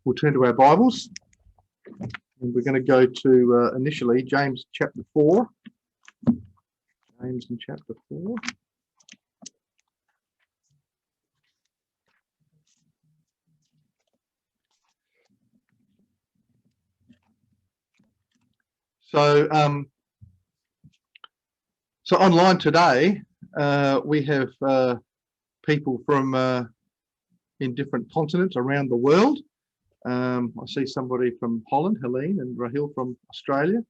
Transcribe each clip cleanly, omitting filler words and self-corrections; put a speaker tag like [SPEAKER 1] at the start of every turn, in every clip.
[SPEAKER 1] We'll turn to our Bibles, and we're going to go to initially James chapter 4. James in chapter 4. So online today, we have people from in different continents around the world. I see somebody from Holland, Helene, and Rahil from Australia,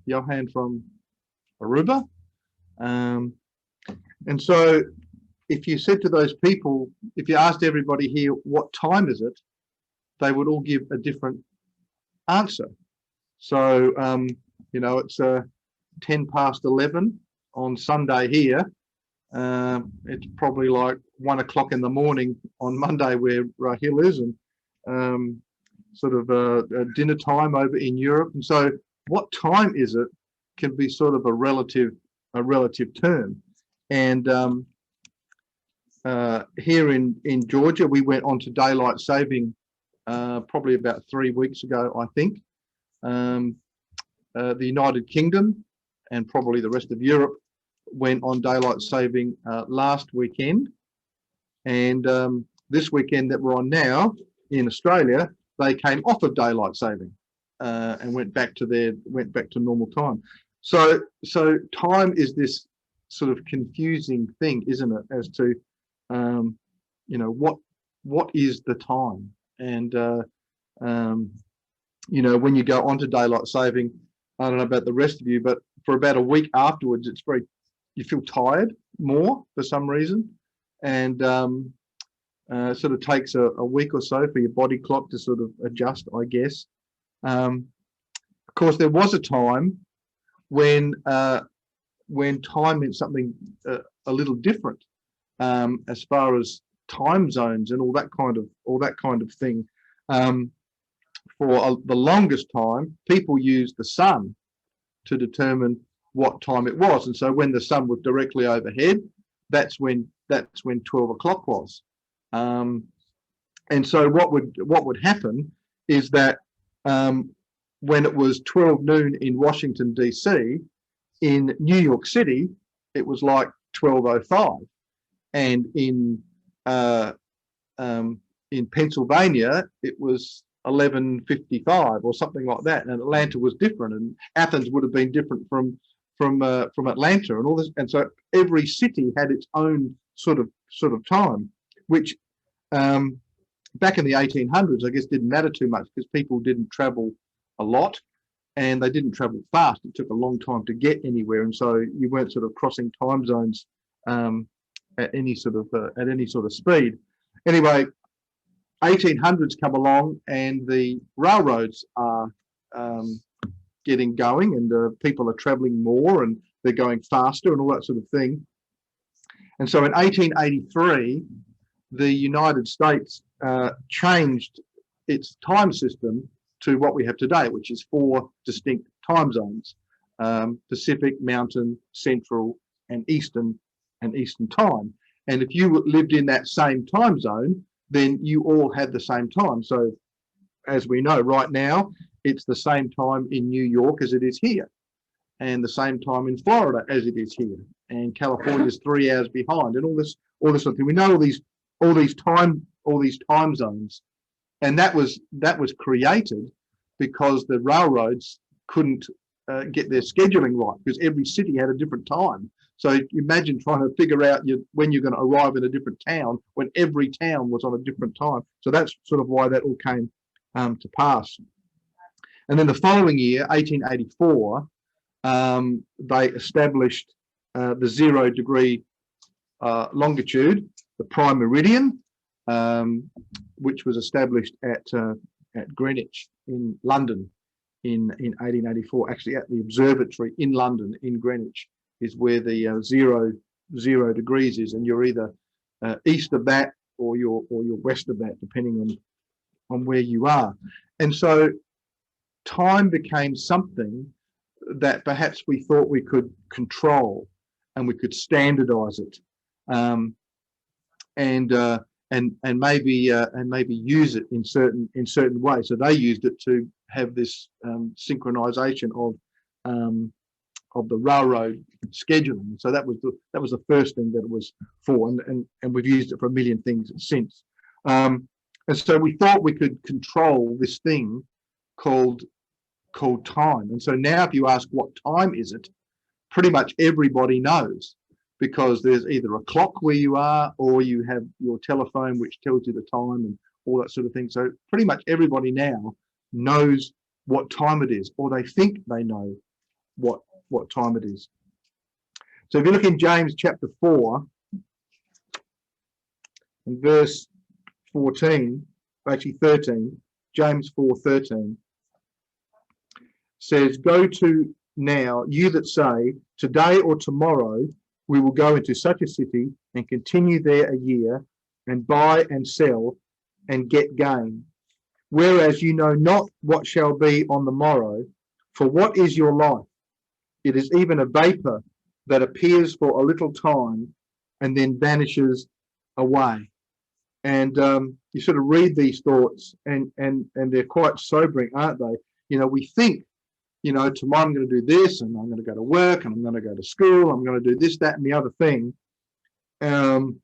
[SPEAKER 1] Johan from Aruba. And so if you said to those people, if you asked everybody here, what time is it? They would all give a different answer. So, you know, it's 10 past 11 on Sunday here. It's probably like 1 o'clock in the morning on Monday where Rahil is, and sort of a dinner time over in Europe. And so what time is it can be sort of a relative term. And here in Georgia, we went on to daylight saving probably about 3 weeks ago, I think. The United Kingdom and probably the rest of Europe went on daylight saving last weekend, and this weekend that we're on now in Australia, they came off of daylight saving and went back to normal time. So time is this sort of confusing thing, isn't it, as to you know, what is the time? And you know, when you go onto daylight saving, I don't know about the rest of you, but for about a week afterwards, you feel tired more for some reason, and sort of takes a week or so for your body clock to sort of adjust, I guess. Of course, there was a time when time meant something a little different, as far as time zones and all that kind of thing. For the longest time, people used the sun to determine what time it was, and so when the sun was directly overhead, that's when 12 o'clock was. And so what would happen is that when it was 12 noon in Washington DC, in New York City it was like 12:05, and in Pennsylvania it was 11:55 or something like that, and Atlanta was different, and Athens would have been different from Atlanta, and all this. And so every city had its own sort of time, which back in the 1800s, I guess, didn't matter too much because people didn't travel a lot and they didn't travel fast. It took a long time to get anywhere, and so you weren't sort of crossing time zones at any sort of speed. Anyway, 1800s come along and the railroads are getting going, and people are traveling more and they're going faster and all that sort of thing. And so in 1883, the United States changed its time system to what we have today, which is 4 distinct time zones: Pacific, Mountain, Central, and Eastern time. And if you lived in that same time zone, then you all had the same time. So as we know right now, it's the same time in New York as it is here, and the same time in Florida as it is here, and California's 3 hours behind, and all this sort of thing. We know all these time zones, and that was created because the railroads couldn't get their scheduling right, because every city had a different time. So imagine trying to figure out when you're going to arrive in a different town when every town was on a different time. So that's sort of why that all came to pass. And then the following year, 1884, they established the 0 degree longitude, the prime meridian, which was established at Greenwich in London in 1884. Actually, at the observatory in London, in Greenwich, is where the 0 degrees is, and you're either east of that or you're west of that, depending on where you are. And so time became something that perhaps we thought we could control and we could standardize it. And and maybe use it in certain ways. So they used it to have this synchronization of the railroad scheduling. So that was the first thing that it was for, and we've used it for a million things since. And so we thought we could control this thing called time. And so now if you ask what time is it, pretty much everybody knows, because there's either a clock where you are, or you have your telephone which tells you the time and all that sort of thing. So pretty much everybody now knows what time it is, or they think they know what time it is. So if you look in James chapter 4 and verse 14, actually 13, James 4:13 says, "Go to now, you that say, today or tomorrow we will go into such a city and continue there a year and buy and sell and get gain. Whereas you know not what shall be on the morrow, for what is your life? It is even a vapor that appears for a little time and then vanishes away." And you sort of read these thoughts and they're quite sobering, aren't they? You know, we think, you know, tomorrow I'm going to do this, and I'm going to go to work, and I'm going to go to school, I'm going to do this, that, and the other thing. And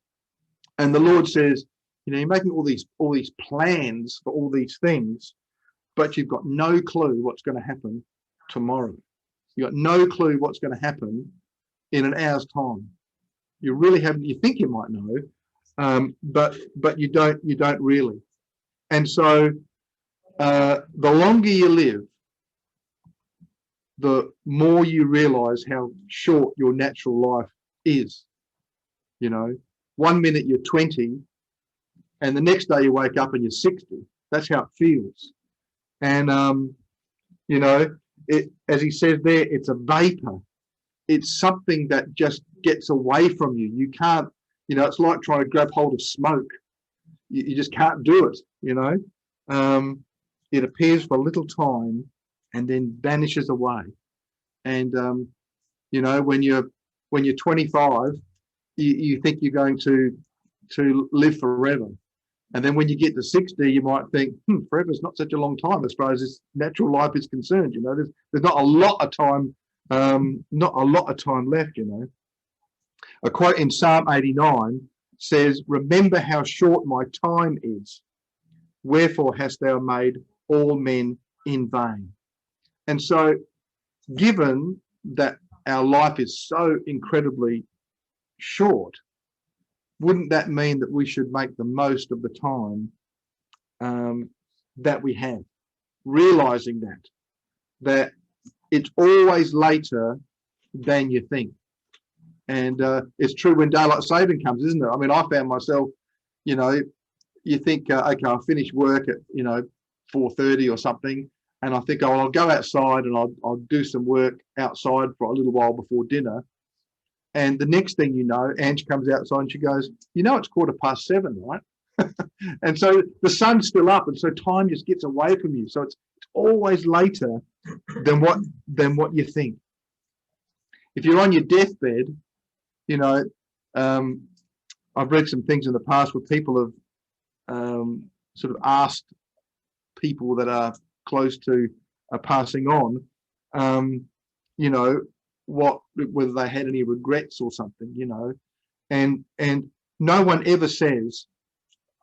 [SPEAKER 1] the Lord says, you know, you're making all these plans for all these things, but you've got no clue what's going to happen tomorrow. You've got no clue what's going to happen in an hour's time. You really haven't. You think you might know, but you don't really. And so the longer you live, the more you realize how short your natural life is. You know, 1 minute you're 20, and the next day you wake up and you're 60. That's how it feels. And you know, as he says there, it's a vapor. It's something that just gets away from you. You can't, you know, it's like trying to grab hold of smoke. You just can't do it, you know. It appears for a little time and then vanishes away. And you know, when you're 25, you think you're going to live forever. And then when you get to 60, you might think, forever is not such a long time as far as this natural life is concerned. You know, there's not a lot of time, left. You know, a quote in Psalm 89 says, "Remember how short my time is. Wherefore hast thou made all men in vain?" And so, given that our life is so incredibly short, wouldn't that mean that we should make the most of the time that we have, realizing that it's always later than you think? And it's true when daylight saving comes, isn't it? I mean, I found myself, you know, you think, okay, I'll finish work at, you know, 4:30 or something, and I think, oh, I'll go outside and I'll do some work outside for a little while before dinner. And the next thing you know, Ange comes outside and she goes, you know, it's 7:15, right? And so the sun's still up, and so time just gets away from you. So it's always later than what you think. If you're on your deathbed, you know, I've read some things in the past where people have sort of asked people that are close to passing on, you know, whether they had any regrets or something, you know, and no one ever says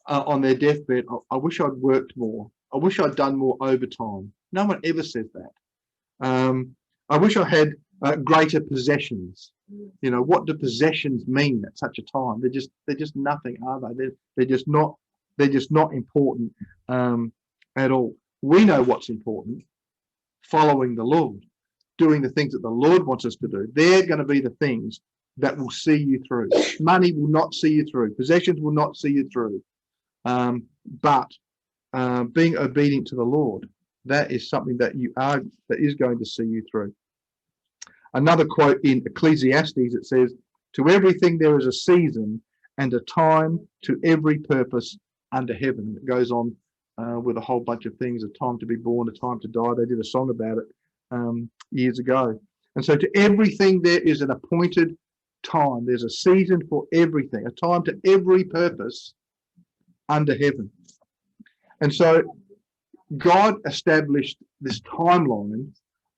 [SPEAKER 1] on their deathbed, I wish I'd worked more. I wish I'd done more overtime. No one ever says that. I wish I had greater possessions. You know, what do possessions mean at such a time? They're just nothing, are they? They're just not important at all. We know what's important: following the Lord, doing the things that the Lord wants us to do. They're going to be the things that will see you through. Money will not see you through. Possessions will not see you through. But being obedient to the Lord, that is something that is going to see you through. Another quote in Ecclesiastes, it says, "To everything there is a season and a time to every purpose under heaven." It goes on with a whole bunch of things: a time to be born, a time to die. They did a song about it years ago. And so to everything there is an appointed time. There's a season for everything, a time to every purpose under heaven. And so God established this timeline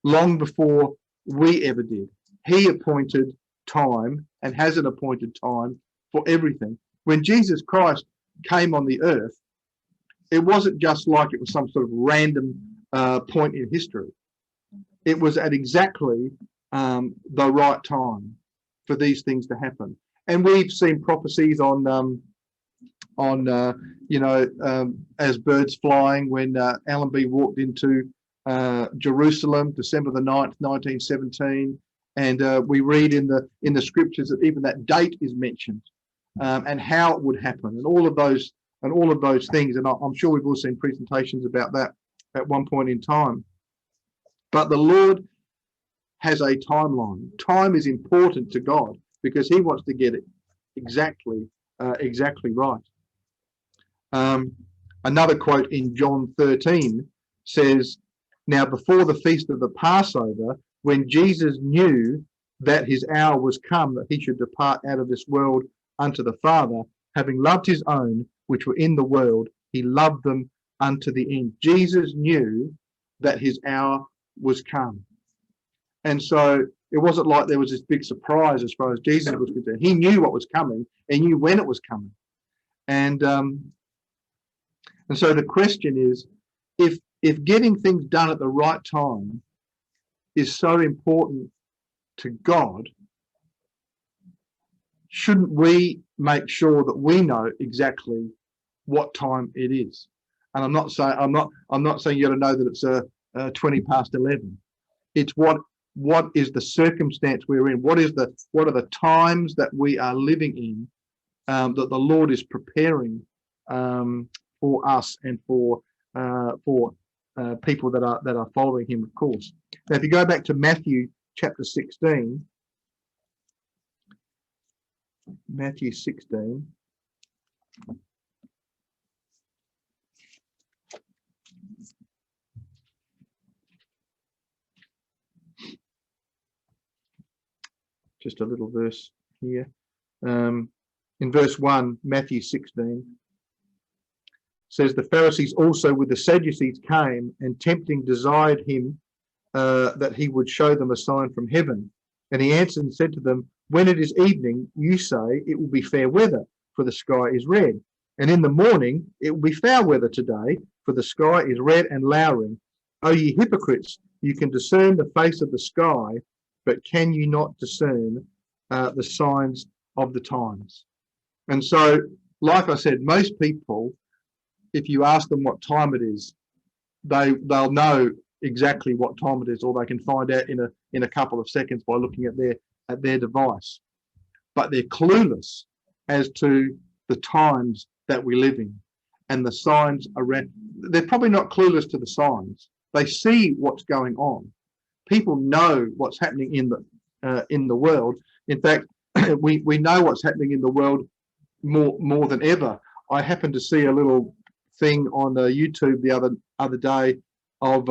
[SPEAKER 1] long before we ever did. He appointed time and has an appointed time for everything. When Jesus Christ came on the earth, it wasn't just like it was some sort of random point in history. It was at exactly the right time for these things to happen. And we've seen prophecies on as birds flying when Allenby walked into Jerusalem, December the 9th, 1917. And we read in the scriptures that even that date is mentioned, and how it would happen, and all of those things. And I'm sure we've all seen presentations about that at one point in time. But the Lord has a timeline. Time is important to God because He wants to get it exactly right. Another quote in John 13 says, "Now before the feast of the Passover, when Jesus knew that his hour was come, that he should depart out of this world unto the Father, having loved his own which were in the world, he loved them unto the end." Jesus knew that his hour was come. And so it wasn't like there was this big surprise as far as Jesus was concerned. He knew what was coming and knew when it was coming. And so the question is, if getting things done at the right time is so important to God, shouldn't we make sure that we know exactly what time it is? And I'm not saying you got to know that it's 20 past 11. It's what is the circumstance we're in? What are the times that we are living in that the Lord is preparing for us and for people that are following Him, of course. Now, if you go back to Matthew chapter 16, Matthew 16. Just a little verse here. In verse 1, Matthew 16 says, "The Pharisees also with the Sadducees came, and tempting desired him that he would show them a sign from heaven. And he answered and said to them, When it is evening, you say it will be fair weather, for the sky is red. And in the morning it will be foul weather today, for the sky is red and lowering. O ye hypocrites, you can discern the face of the sky, but can you not discern the signs of the times?" And so, like I said, most people, if you ask them what time it is, they'll know exactly what time it is, or they can find out in a couple of seconds by looking at their device. But they're clueless as to the times that we live in and the signs around. They're probably not clueless to the signs. They see what's going on. People know what's happening in the world. In fact, we know what's happening in the world more than ever. I happened to see a little thing on YouTube the other day of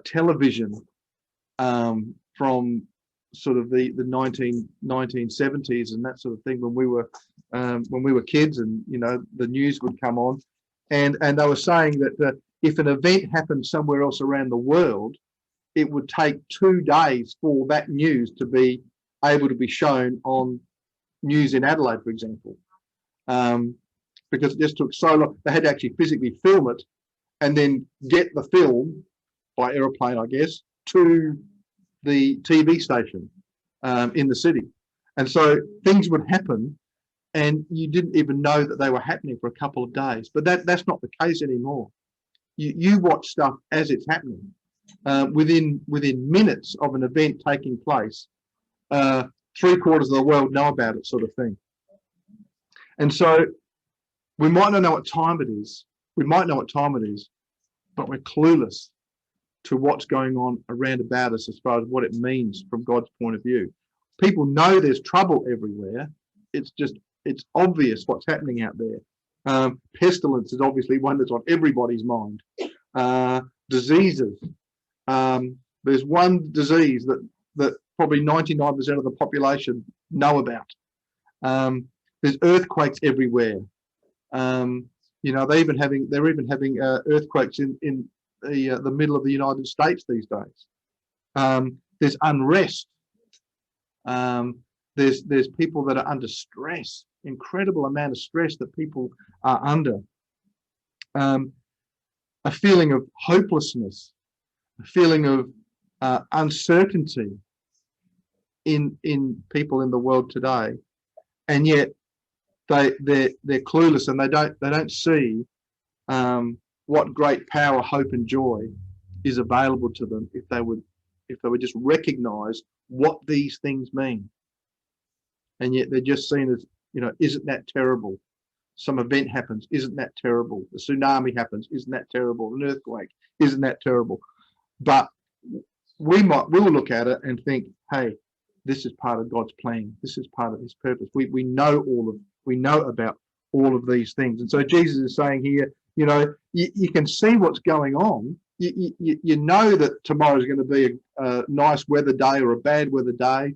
[SPEAKER 1] television from sort of the 1970s and that sort of thing, when we were kids, and the news would come on, and they were saying that if an event happened somewhere else around the world, it would take 2 days for that news to be able to be shown on news in Adelaide, for example, because it just took so long. They had to actually physically film it and then get the film by aeroplane, I guess, to the TV station in the city. And so things would happen and you didn't even know that they were happening for a couple of days. But that's not the case anymore. You watch stuff as it's happening. Within minutes of an event taking place, 3/4 of the world know about it, sort of thing. And so we might not know what time it is. We might know what time it is, but we're clueless to what's going on around about us as far as what it means from God's point of view. People know there's trouble everywhere. It's obvious what's happening out there. Pestilence is obviously one that's on everybody's mind. Diseases. There's one disease that probably 99% of the population know about. There's earthquakes everywhere. You know, they're even having earthquakes in the middle of the United States these days. There's unrest. There's people that are under stress, incredible amount of stress that people are under. A feeling of hopelessness, a feeling of uncertainty in people in the world today, and yet they're clueless, and they don't see what great power, hope, and joy is available to them if they would just recognize what these things mean. And yet they're just seen as, you know, isn't that terrible? Some event happens, isn't that terrible? A tsunami happens, isn't that terrible? An earthquake, isn't that terrible? But we'll look at it and think, hey, this is part of God's plan. This is part of His purpose. We know about all of these things. And so Jesus is saying here, you know, you can see what's going on. You know that tomorrow is going to be a nice weather day or a bad weather day.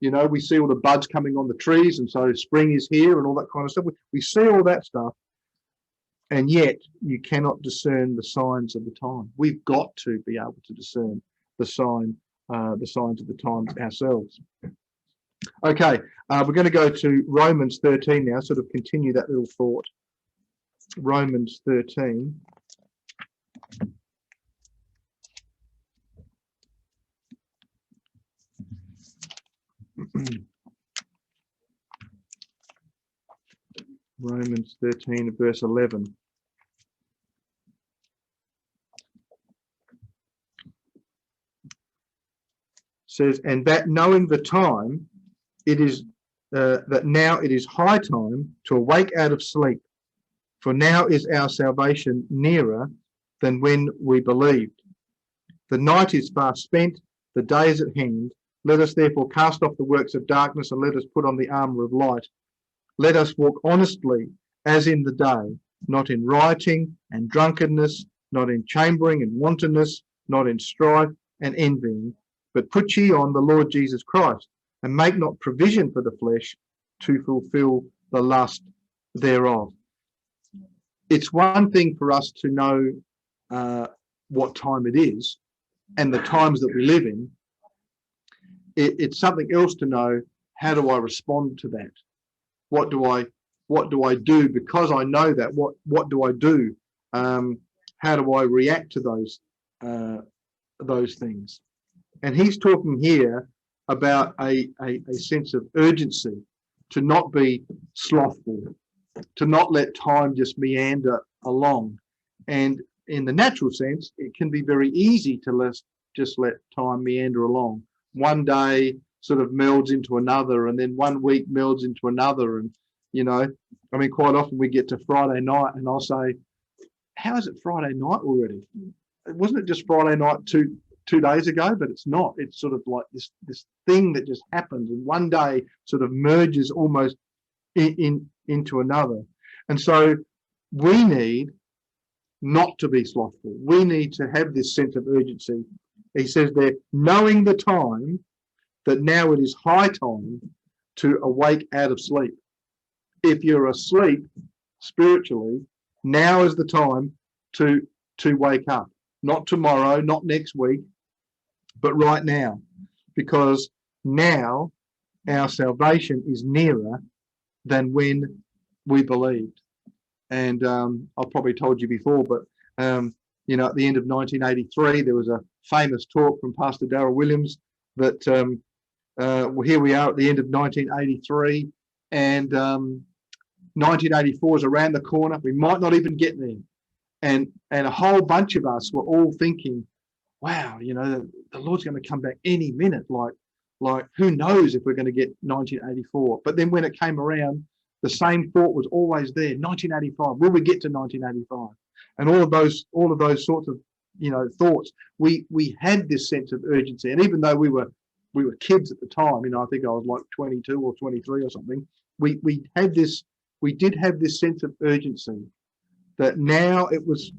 [SPEAKER 1] You know, we see all the buds coming on the trees, and so spring is here and all that kind of stuff. We see all that stuff, and yet you cannot discern the signs of the time. We've got to be able to discern the signs of the times ourselves. Okay, we're going to go to Romans 13 now, sort of continue that little thought. Romans 13. Romans 13 verse 11 says, and that knowing the time, it is that now it is high time to awake out of sleep, for now is our salvation nearer than when we believed. The night is far spent, the day is at hand. Let us therefore cast off the works of darkness, and let us put on the armour of light. Let us walk honestly as in the day, not in rioting and drunkenness, not in chambering and wantonness, not in strife and envying, but put ye on the Lord Jesus Christ, and make not provision for the flesh to fulfill the lust thereof. It's one thing for us to know what time it is and the times that we live in. It's something else to know, how do I respond to that? What do I do because I know that? What do I do? How do I react to those things? And he's talking here about a sense of urgency, to not be slothful, to not let time just meander along. And in the natural sense, it can be very easy to just let time meander along. One day sort of melds into another, and then 1 week melds into another. And, you know, I mean, quite often we get to Friday night and I'll say, how is it Friday night already? Wasn't it just Friday night two days ago? But it's not. It's sort of like this thing that just happens, and one day sort of merges almost into another. And so we need not to be slothful. We need to have this sense of urgency. He says there, knowing the time, that now it is high time to awake out of sleep. If you're asleep spiritually, now is the time to wake up. Not tomorrow, not next week, but right now. Because now our salvation is nearer than when we believed. And I've probably told you before, but you know, at the end of 1983, there was a famous talk from Pastor Darrell Williams that well, here we are at the end of 1983, and 1984 is around the corner. We might not even get there. And a whole bunch of us were all thinking, wow, you know, the Lord's going to come back any minute. Like who knows if we're going to get 1984? But then when it came around, the same thought was always there. 1985. Will we get to 1985? And all of those sorts of, you know, thoughts. We had this sense of urgency, and even though we were kids at the time, you know, I think I was like 22 or 23 or something. We did have this sense of urgency that now it was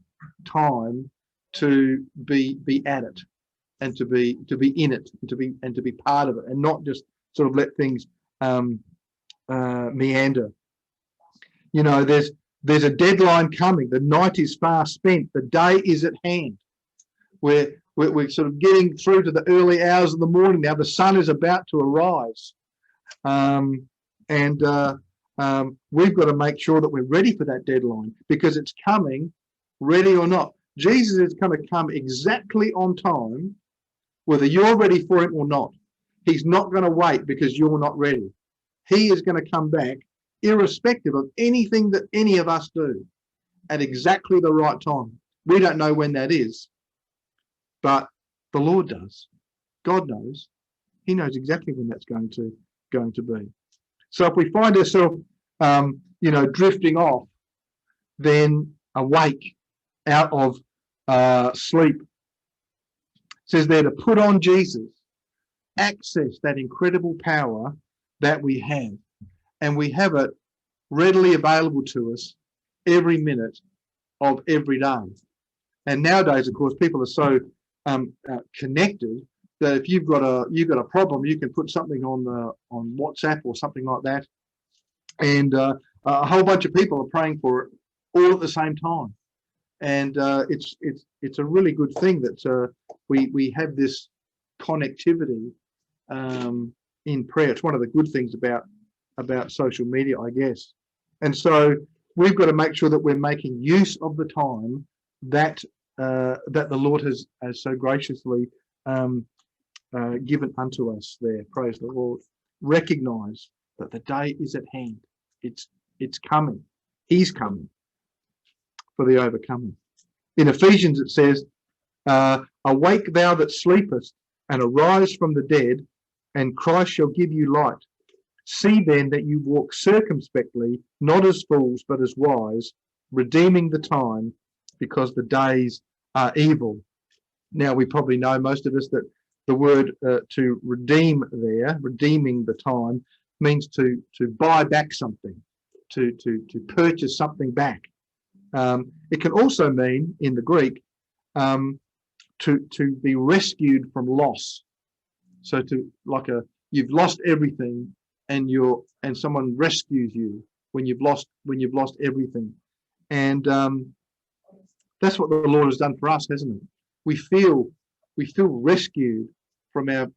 [SPEAKER 1] time to be at it, and to be in it, and to be part of it, and not just sort of let things meander. You know, there's a deadline coming. The night is far spent. The day is at hand. We're sort of getting through to the early hours of the morning now. The sun is about to arise. We've got to make sure that we're ready for that deadline, because it's coming, ready or not. Jesus is going to come exactly on time, whether you're ready for it or not. He's not going to wait because you're not ready. He is going to come back irrespective of anything that any of us do at exactly the right time. We don't know when that is, but the Lord does. God knows. He knows exactly when that's going to be. So if we find ourselves, drifting off, then awake out of sleep. It says there to put on Jesus, access that incredible power that we have, and we have it readily available to us every minute of every day. And nowadays, of course, people are so connected that if you've got a problem, you can put something on WhatsApp or something like that, and a whole bunch of people are praying for it all at the same time. And it's a really good thing that we have this connectivity in prayer. It's one of the good things about social media, I guess. And so we've got to make sure that we're making use of the time that the Lord has so graciously given unto us there. Praise the Lord. Recognize that the day is at hand. It's coming. He's coming for the overcomer. In Ephesians it says, awake thou that sleepest, and arise from the dead, and Christ shall give you light. See then that you walk circumspectly, not as fools, but as wise, redeeming the time, because the days are evil. Now, we probably know, most of us, that the word to redeem there, redeeming the time, means to buy back something, to purchase something back. It can also mean, in the Greek, to be rescued from loss. So you've lost everything, and someone rescues you when you've lost everything. And that's what the Lord has done for us, hasn't it? We feel rescued from our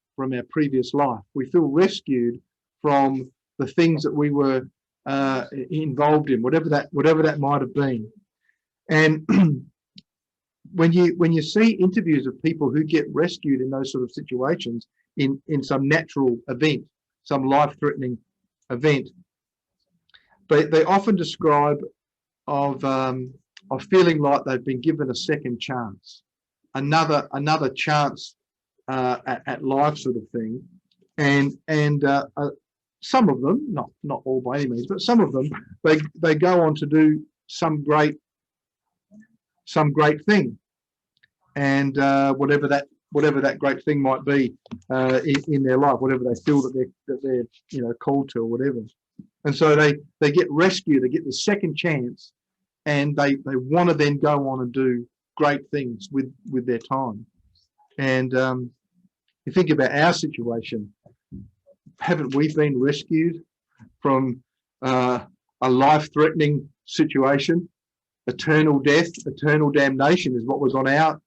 [SPEAKER 1] previous life. We feel rescued from the things that we were involved in, whatever that might have been. And when you see interviews of people who get rescued in those sort of situations, in some natural event, some life-threatening event, they often describe of feeling like they've been given a second chance, another chance at life, sort of thing. And some of them, not all by any means, but some of them, they go on to do some great thing, and whatever that great thing might be in their life, whatever they feel that they're called to, or whatever. And so they get rescued, they get the second chance, and they want to then go on and do great things with their time. And you think about our situation, haven't we been rescued from a life-threatening situation? Eternal death, eternal damnation is what was on our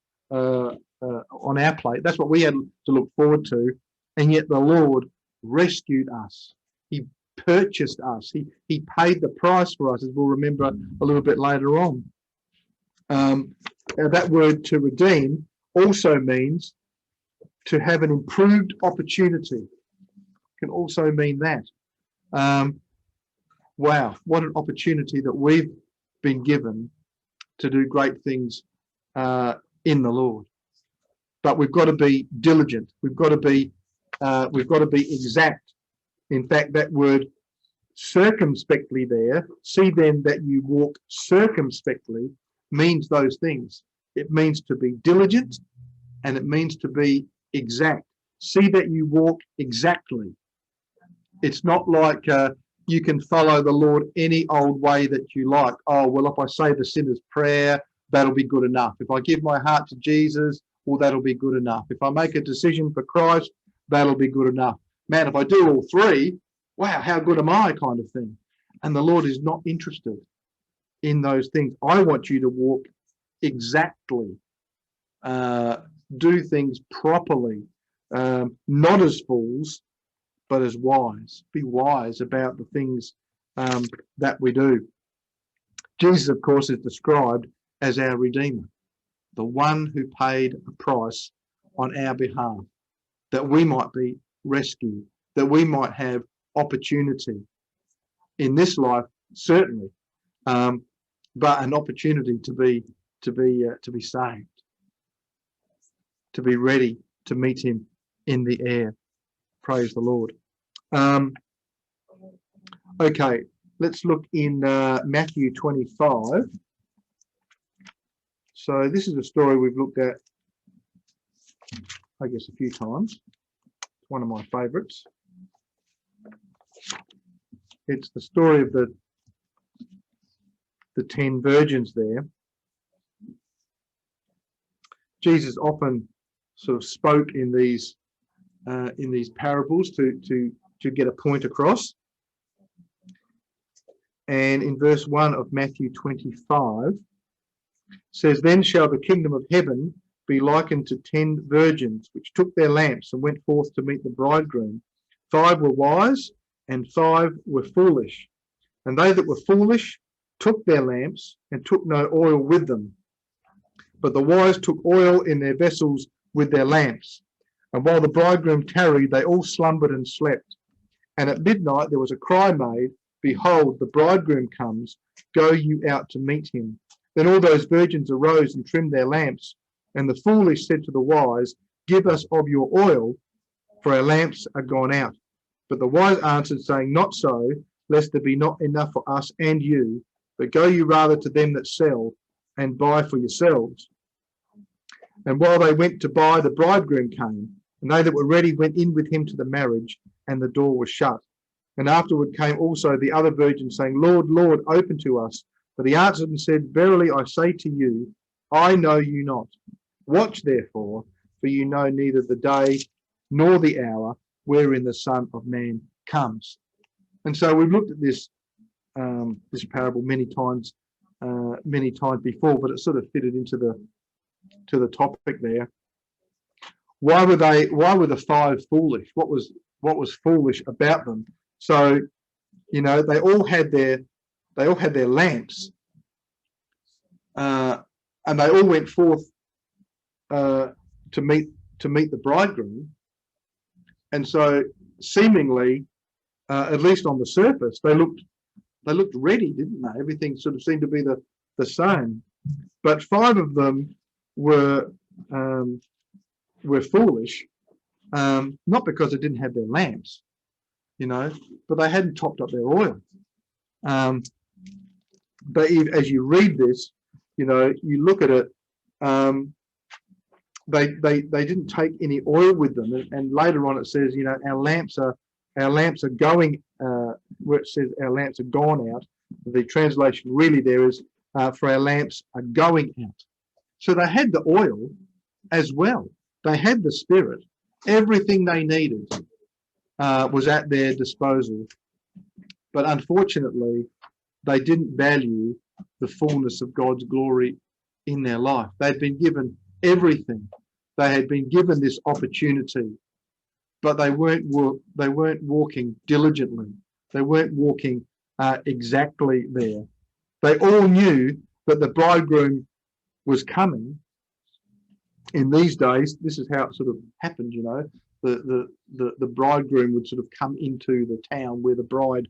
[SPEAKER 1] plate. That's what we had to look forward to, and yet the Lord rescued us. He purchased us. He paid the price for us, as we'll remember a little bit later on. That word to redeem also means to have an improved opportunity. Can also mean that. Wow, what an opportunity that we've been given to do great things in the Lord. But we've got to be diligent. We've got to be exact. In fact, that word circumspectly there, see then that you walk circumspectly, means those things. It means to be diligent, and it means to be exact. See that you walk exactly. It's not like you can follow the Lord any old way that you like. Oh, well, if I say the sinner's prayer, that'll be good enough. If I give my heart to Jesus, well, that'll be good enough. If I make a decision for Christ, that'll be good enough. Man, if I do all three, wow, how good am I, kind of thing. And the Lord is not interested in those things. I want you to walk exactly, do things properly, not as fools, but as wise. Be wise about the things that we do. Jesus, of course, is described as our Redeemer, the one who paid a price on our behalf, that we might be rescued, that we might have opportunity in this life, certainly, but an opportunity to be saved, to be ready to meet him in the air. Praise the Lord. Okay, let's look in Matthew 25. So this is a story we've looked at, I guess, a few times. It's one of my favourites. It's the story of the 10 virgins there. Jesus often sort of spoke in these parables to get a point across. And in verse 1 of Matthew 25 says, "Then shall the kingdom of heaven be likened to 10 virgins, which took their lamps and went forth to meet the bridegroom. 5 were wise, and 5 were foolish. And they that were foolish took their lamps, and took no oil with them. But the wise took oil in their vessels with their lamps. And while the bridegroom tarried, they all slumbered and slept. And at midnight there was a cry made, Behold, the bridegroom comes, go you out to meet him. Then all those virgins arose and trimmed their lamps. And the foolish said to the wise, Give us of your oil, for our lamps are gone out. But the wise answered, saying, Not so, lest there be not enough for us and you, but go you rather to them that sell, and buy for yourselves. And while they went to buy, the bridegroom came, and they that were ready went in with him to the marriage, and the door was shut. And afterward came also the other virgins, saying, Lord, Lord, open to us. But he answered and said, Verily I say to you, I know you not. Watch therefore, for you know neither the day nor the hour wherein the Son of Man comes." And so we've looked at this parable many times before, but it sort of fitted into the topic there. Why were the 5 foolish? What was foolish about them? So, you know, they all had their lamps, and they all went forth to meet the bridegroom. And so, seemingly, at least on the surface, they looked ready, didn't they? Everything sort of seemed to be the same. But 5 of them were foolish, not because they didn't have their lamps, you know, but they hadn't topped up their oil. But as you read this, you know, you look at it, they didn't take any oil with them, and later on it says, you know, our lamps are going. Where it says our lamps are gone out, the translation really there is for our lamps are going out. So they had the oil as well. They had the Spirit. Everything they needed was at their disposal. But unfortunately, they didn't value the fullness of God's glory in their life. They'd been given everything. They had been given this opportunity, but they weren't walking diligently. They weren't walking exactly there. They all knew that the bridegroom was coming. In these days, this is how it sort of happened, you know. The bridegroom would sort of come into the town where the bride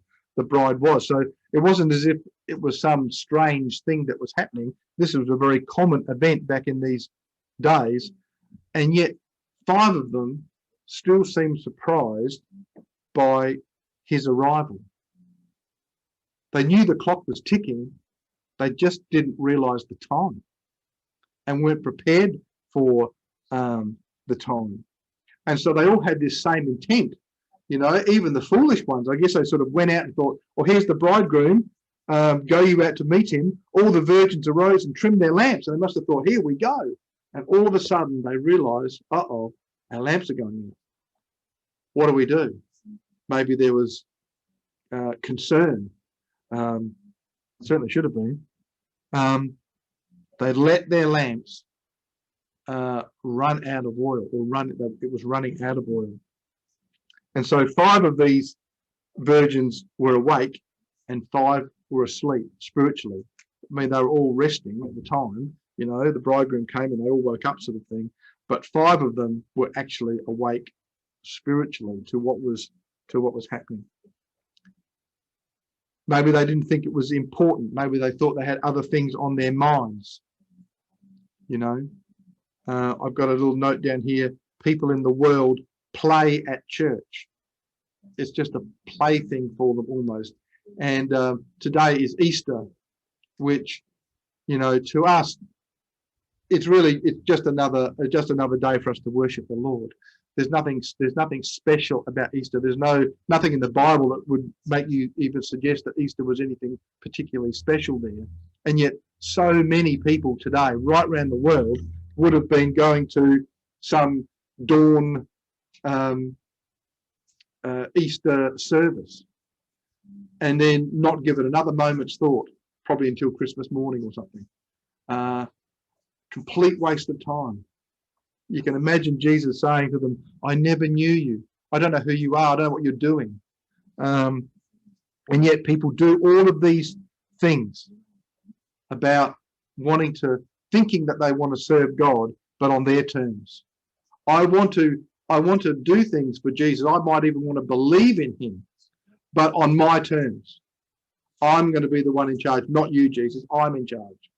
[SPEAKER 1] was. So it wasn't as if it was some strange thing that was happening. This was a very common event back in these days. And yet 5 of them still seemed surprised by his arrival. They knew the clock was ticking. They just didn't realize the time and weren't prepared for the time. And so they all had this same intent. You know, even the foolish ones, I guess they sort of went out and thought, well, here's the bridegroom, go you out to meet him. All the virgins arose and trimmed their lamps. And they must have thought, here we go. And all of a sudden they realized, uh-oh, our lamps are going out. What do we do? Maybe there was concern Certainly should have been. They let their lamps run out of oil, it was running out of oil. And so 5 of these virgins were awake and 5 were asleep spiritually. I mean, they were all resting at the time, you know, the bridegroom came and they all woke up, sort of thing. But 5 of them were actually awake spiritually to what was happening. Maybe they didn't think it was important. Maybe they thought they had other things on their minds. You know, I've got a little note down here. People in the world play at church. It's just a plaything for them almost. And today is Easter, which, you know, to us, it's just another day for us to worship the Lord. There's nothing special about Easter. There's nothing in the Bible that would make you even suggest that Easter was anything particularly special there. And yet so many people today, right around the world, would have been going to some dawn Easter service and then not give it another moment's thought, probably until Christmas morning or something. Complete waste of time. You can imagine Jesus saying to them, I never knew you. I don't know who you are. I don't know what you're doing. And yet people do all of these things about thinking that they want to serve God, but on their terms. I want to do things for Jesus. I might even want to believe in him, but on my terms. I'm going to be the one in charge, not you, Jesus. I'm in charge.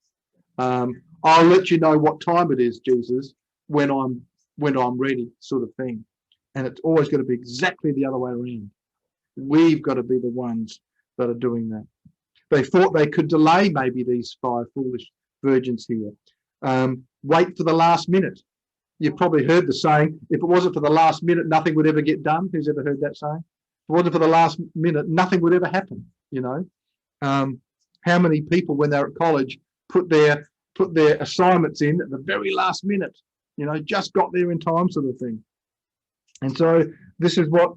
[SPEAKER 1] I'll let you know what time it is, Jesus, when I'm ready, sort of thing. And it's always going to be exactly the other way around. We've got to be the ones that are doing that. They thought they could delay maybe these 5 foolish virgins here. Wait for the last minute. You've probably heard the saying, if it wasn't for the last minute, nothing would ever get done. Who's ever heard that saying? If it wasn't for the last minute, nothing would ever happen, you know. How many people, when they're at college, put their assignments in at the very last minute, you know, just got there in time, sort of thing. And so this is what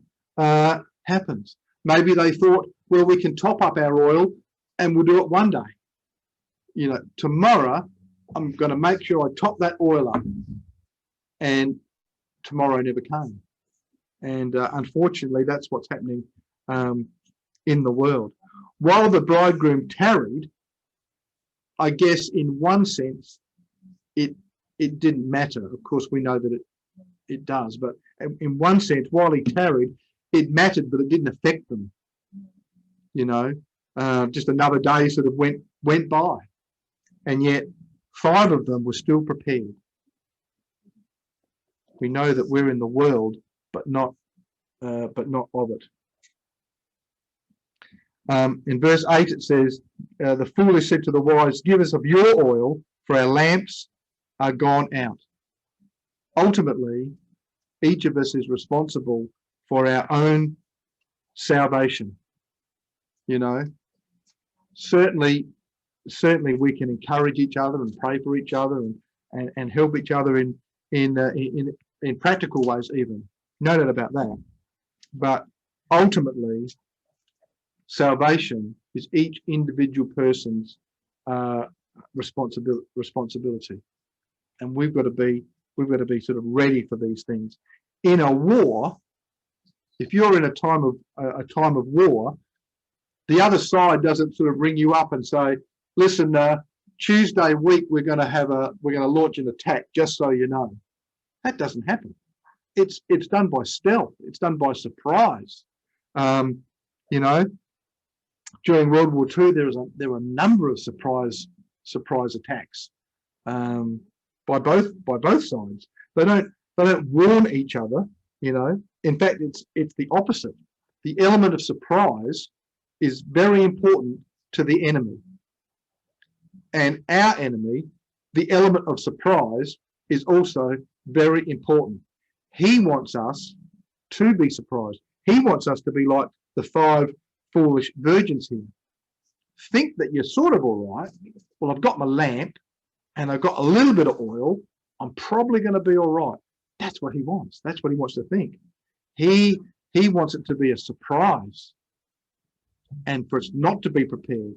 [SPEAKER 1] happens. Maybe they thought, well, we can top up our oil and we'll do it one day. You know, tomorrow I'm going to make sure I top that oil up. And tomorrow never came. And unfortunately, that's what's happening in the world. While the bridegroom tarried, I guess in one sense, it didn't matter. Of course, we know that it does. But in one sense, while he tarried, it mattered, but it didn't affect them. You know, just another day sort of went by. And yet 5 of them were still prepared. We know that we're in the world, but not of it. In verse 8 it says, the foolish said to the wise, give us of your oil, for our lamps are gone out. Ultimately, each of us is responsible for our own salvation. You know, certainly we can encourage each other and pray for each other and help each other in practical ways even. No doubt about that. But ultimately, salvation is each individual person's responsibility. And we've got to be sort of ready for these things. In a war, if you're in a time of war, the other side doesn't sort of ring you up and say, listen, Tuesday week we're going to launch an attack, just so you know. That doesn't happen. It's done by stealth. It's done by surprise. You know, during World War II, there were a number of surprise attacks by both sides. They don't warn each other. You know, in fact, it's the opposite. The element of surprise is very important to the enemy, and our enemy, the element of surprise, is also very important. He wants us to be surprised. He wants us to be like the 5 foolish virgins here. Think that you're sort of all right. Well, I've got my lamp and I've got a little bit of oil. I'm probably going to be all right. That's what he wants. That's what he wants to think. He wants it to be a surprise. and for us not to be prepared.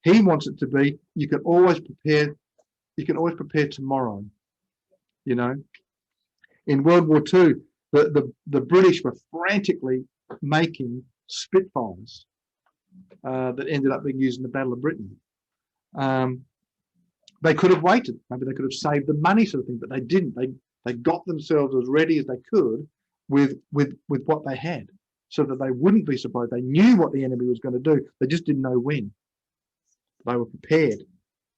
[SPEAKER 1] He wants it to be, you can always prepare tomorrow. You know, in World War II, the British were frantically making Spitfires that ended up being used in the Battle of Britain. They could have waited. Maybe they could have saved the money, sort of thing, but they didn't. They got themselves as ready as they could with what they had, so that they wouldn't be surprised. They knew what the enemy was going to do. They just didn't know when. They were prepared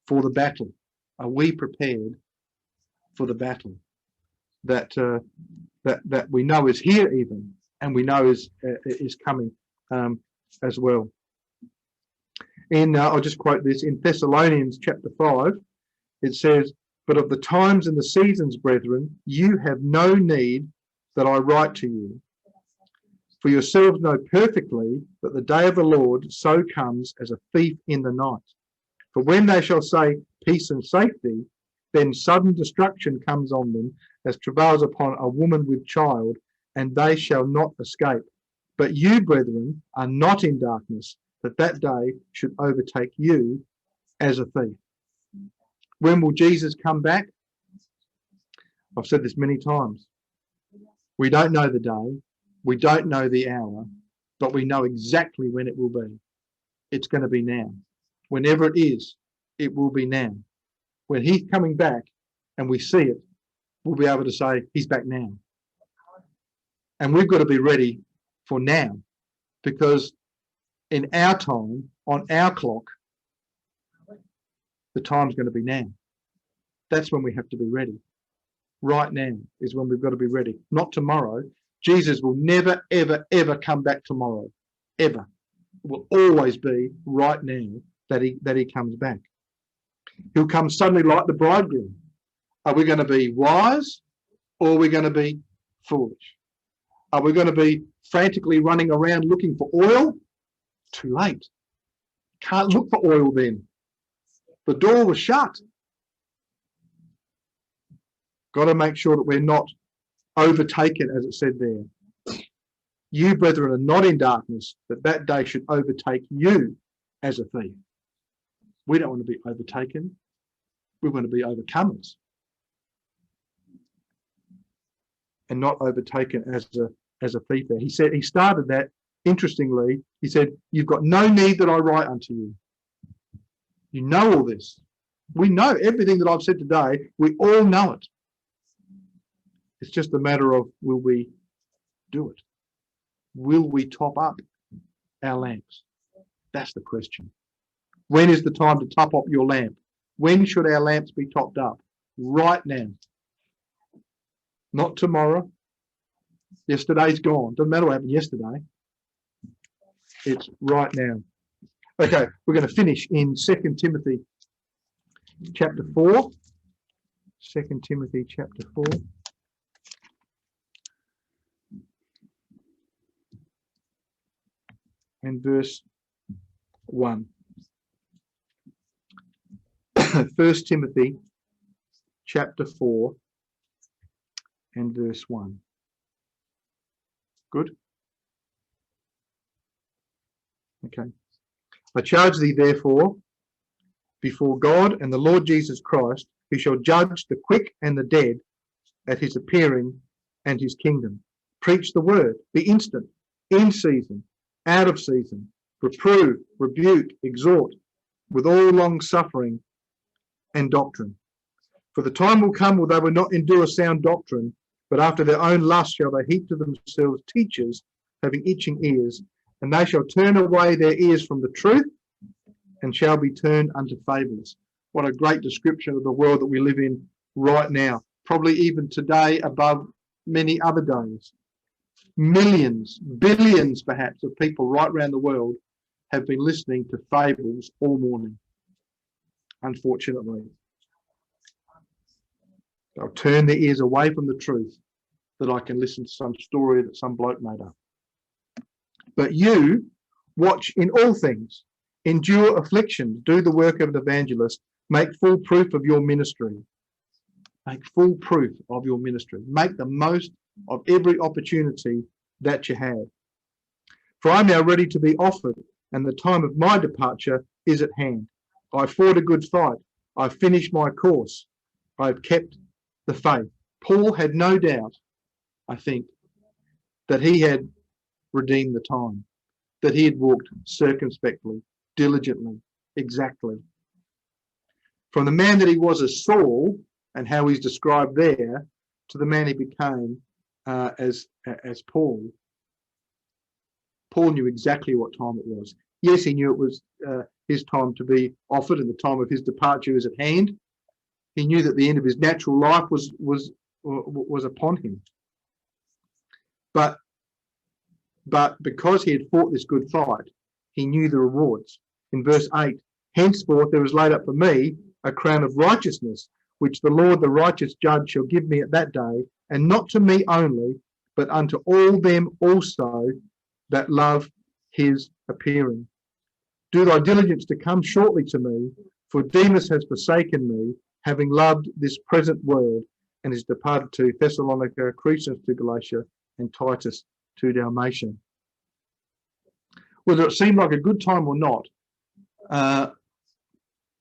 [SPEAKER 1] for the battle. Are we prepared for the battle that we know is here, even, and we know is coming as well? I'll just quote this in Thessalonians chapter 5. It says, "But of the times and the seasons, brethren, you have no need that I write to you. For yourselves know perfectly that the day of the Lord so comes as a thief in the night. For when they shall say peace and safety, then sudden destruction comes on them as travails upon a woman with child, and they shall not escape. But you, brethren, are not in darkness, that day should overtake you as a thief." When will Jesus come back? I've said this many times. We don't know the day. We don't know the hour, but we know exactly when it will be. It's going to be now. Whenever it is, it will be now. When he's coming back and we see it, we'll be able to say, he's back now. And we've got to be ready for now, because in our time, on our clock, the time's going to be now. That's when we have to be ready. Right now is when we've got to be ready. Not tomorrow. Jesus will never, ever, ever come back tomorrow. Ever. It will always be right now that he comes back. He'll come suddenly like the bridegroom. Are we going to be wise, or are we going to be foolish? Are we going to be frantically running around looking for oil? Too late. Can't look for oil then. The door was shut. Got to make sure that we're not overtaken, as it said there. You, brethren, are not in darkness, that day should overtake you as a thief. We don't want to be overtaken. We want to be overcomers, and not overtaken as a thief there. He said, he started that, interestingly, he said, "You've got no need that I write unto you." You know all this. We know everything that I've said today. We all know it. It's just a matter of, will we do it? Will we top up our lamps? That's the question. When is the time to top up your lamp? When should our lamps be topped up? Right now. Not tomorrow. Yesterday's gone. Doesn't matter what happened yesterday. It's right now. Okay, we're going to finish in 2 Timothy chapter 4. 2 Timothy chapter 4. And verse 1. 1 Timothy chapter 4 and verse 1. Good? Okay. "I charge thee therefore before God and the Lord Jesus Christ, who shall judge the quick and the dead at his appearing and his kingdom. Preach the word, be instant, in season, out of season, reprove, rebuke, exhort, with all long suffering and doctrine. For the time will come when they will not endure sound doctrine, but after their own lust shall they heap to themselves teachers having itching ears, and they shall turn away their ears from the truth, and shall be turned unto fables." What a great description of the world that we live in right now. Probably even today above many other days. Millions, billions perhaps, of people right around the world have been listening to fables all morning, unfortunately. They'll turn their ears away from the truth, that I can listen to some story that some bloke made up. "But you watch in all things, endure afflictions, do the work of an evangelist, make full proof of your ministry." Make full proof of your ministry. Make the most of every opportunity that you have. "For I am now ready to be offered, and the time of my departure is at hand. I fought a good fight. I've finished my course. I've kept the faith. Paul had no doubt, I think, that he had redeemed the time, that he had walked circumspectly, diligently, exactly. From the man that he was as Saul, and how he's described there, to the man he became as Paul. Paul knew exactly what time it was. Yes, he knew it was his time to be offered, and the time of his departure was at hand. He knew that the end of his natural life was upon him. But because he had fought this good fight, he knew the rewards. In verse 8, henceforth there is laid up for me a crown of righteousness, which the Lord, the righteous judge, shall give me at that day, and not to me only, but unto all them also that love his appearing. Do thy diligence to come shortly to me, for Demas has forsaken me, having loved this present world, and is departed to Thessalonica, Crescens to Galatia, and Titus to Dalmatia. Whether it seemed like a good time or not,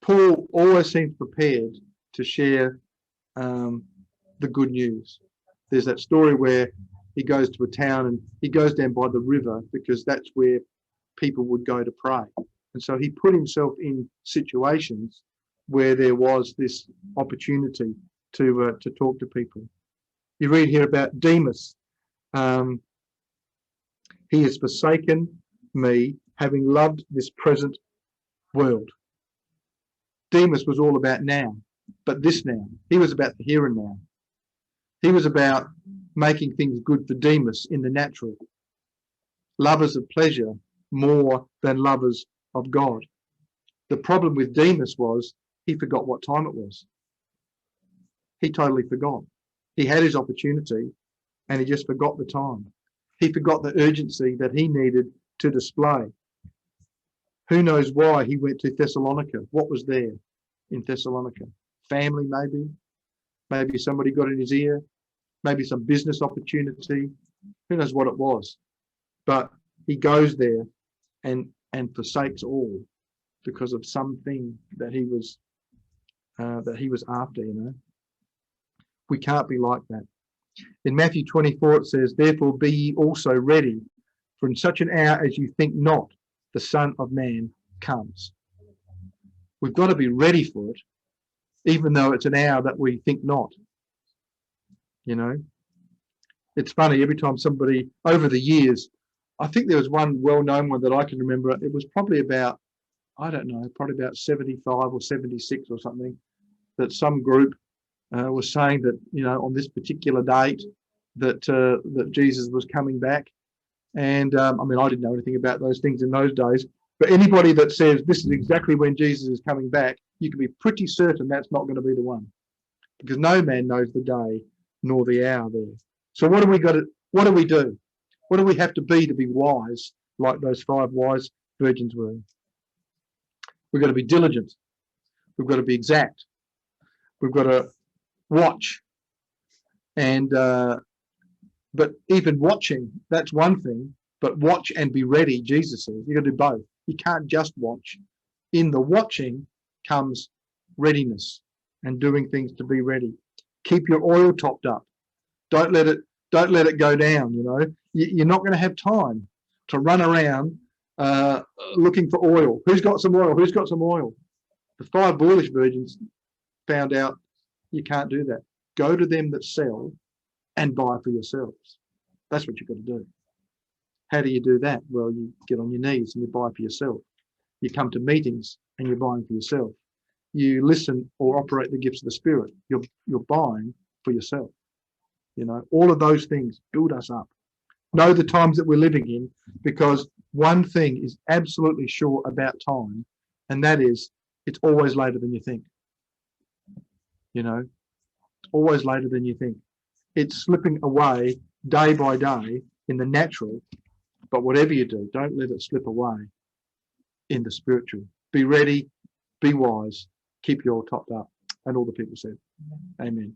[SPEAKER 1] Paul always seems prepared to share the good news. There's that story where he goes to a town and he goes down by the river because that's where people would go to pray. And so he put himself in situations where there was this opportunity to talk to people. You read here about Demas. He has forsaken me, having loved this present world. Demas was all about now, but this now. He was about the here and now. He was about making things good for Demas in the natural. Lovers of pleasure more than lovers of God. The problem with Demas was he forgot what time it was. He totally forgot. He had his opportunity and he just forgot the time. He forgot the urgency that he needed to display. Who knows why he went to Thessalonica? What was there in Thessalonica? Family, maybe. Maybe somebody got in his ear. Maybe some business opportunity. Who knows what it was? But he goes there and forsakes all because of something that he was after. You know, we can't be like that. In Matthew 24 it says, "Therefore be ye also ready, for in such an hour as you think not, the Son of Man comes." We've got to be ready for it, even though it's an hour that we think not. You know, it's funny, every time somebody, over the years, I think there was one well-known one that I can remember. It was probably about, I don't know, probably about 75 or 76 or something, that some group was saying that, you know, on this particular date that that Jesus was coming back. And I mean, I didn't know anything about those things in those days, but anybody that says this is exactly when Jesus is coming back, you can be pretty certain that's not going to be the one, because no man knows the day nor the hour there. So what do we do? What do we have to be wise, like those 5 wise virgins were? We've got to be diligent. We've got to be exact. We've got to watch. And but even watching, that's one thing, but watch and be ready, Jesus says. You've got to do both. You can't just watch. In the watching comes readiness and doing things to be ready. Keep your oil topped up. Don't let it go down, you know. You're not going to have time to run around looking for oil. Who's got some oil? Who's got some oil? The 5 foolish virgins found out you can't do that. Go to them that sell and buy for yourselves. That's what you've got to do. How do you do that? Well, you get on your knees and you buy for yourself. You come to meetings and you're buying for yourself. You listen or operate the gifts of the Spirit. You're buying for yourself. You know, all of those things build us up. Know the times that we're living in, because one thing is absolutely sure about time, and that is it's always later than you think. You know, it's always later than you think. It's slipping away day by day in the natural, but whatever you do, don't let it slip away in the spiritual. Be ready, be wise, keep your topped up. And all the people said, Amen.